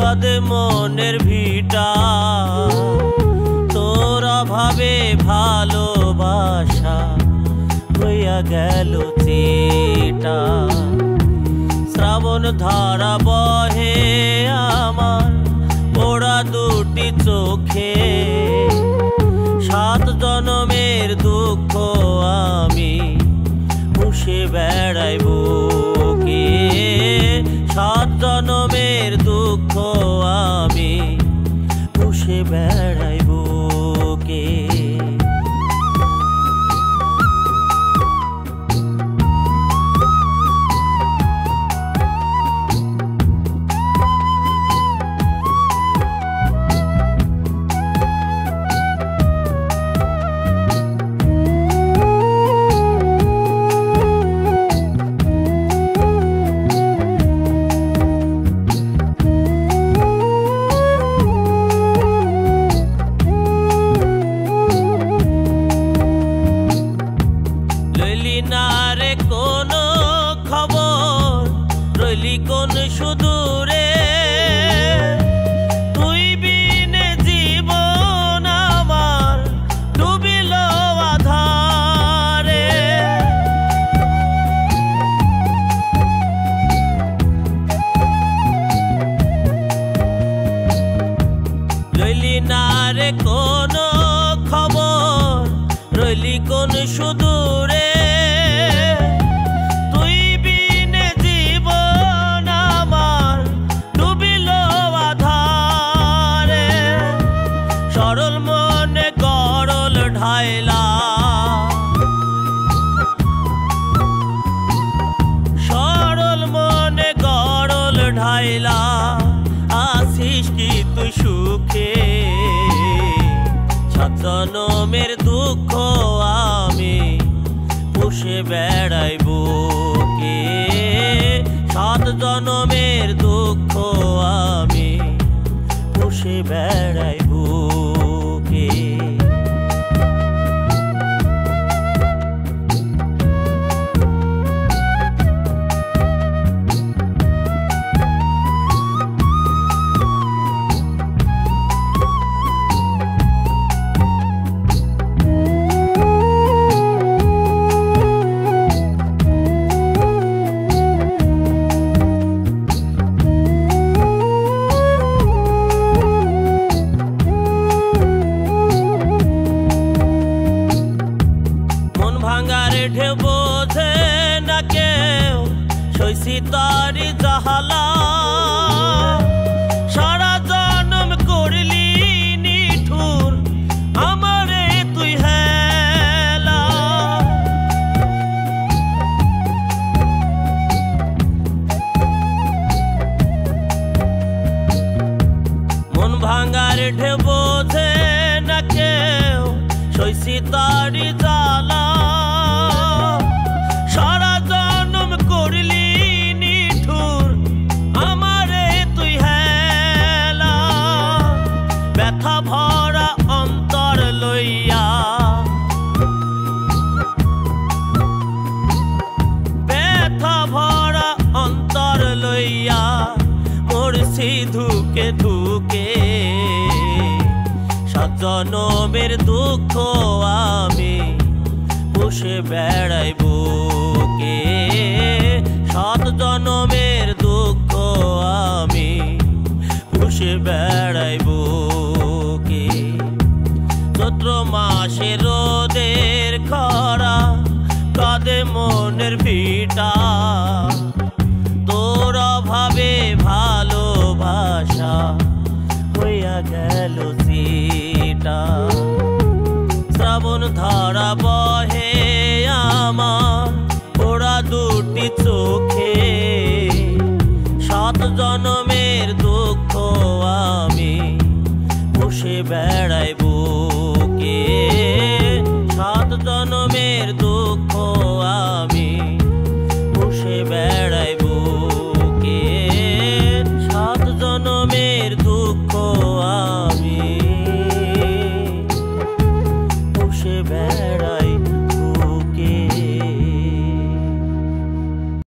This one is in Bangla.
কাঁদে মনের ভিটা তোর অভাবে ভালোবাসা হইয়া গেল চিটা। শ্রাবণ ধারা বহে আমার পোড়া দুটি চোখে, 7 জনমের দুঃখ আমি মুছে বেড়াই বুকে। 7 জনমের দুঃখ আমি মুছে বেড়াই বুকে। নারে কোনো খবর রইলি কোন সুদূরে, তুই বিনে জীবন আমার ডুবিল আধারে। রইলি নারে কোনো খবর রইলি কোন সুদূরে, সরল মনে গরল ঢাইলা, সরল মনে গরল ঢাইলা আসিস কি তুই সুখে। 7 জনমের দুঃখ আমি পুষে বেড়াই বুকে। 7 জনমের দুঃখ আমি পুষে বেড়াই বুকে। ঢেউ বোঝে না কেউ সইছি তারি জাহালা, সারা জনম করলি নিঠুর আমারে তুই হেলা। মন ভাঙার ঢেউ বোঝে না কেউ সইছি তারি জালা, সারা জনম করলি নিঠুর আমারে তুই হেলা। ব্যথা ভরা অন্তর লইয়া, ব্যথা ভরা অন্তর লইয়া মরছি ধুকে ধুকে। 7 জনমের দুঃখ আমি পুষে বেড়াই বুকে। 7 জনমের দুঃখ আমি পুষে বেড়াই বুকে। চৈত্র মাসে রোদের খরা কাঁদে মনের ভিটা তোর অভাবে ভালোবাসা হইয়া গেল চিটা। শ্রাবণ ধারা বহে আমার পোড়া দুটি চোখে, 7 জনমের দুঃখ আমি পুষে বেড়াই বুকে। 7 জনমের দুঃখ আমি পুষে বেড়াই বুকে। 7 জনমের দুঃখ আমি পুষে বেড়াই।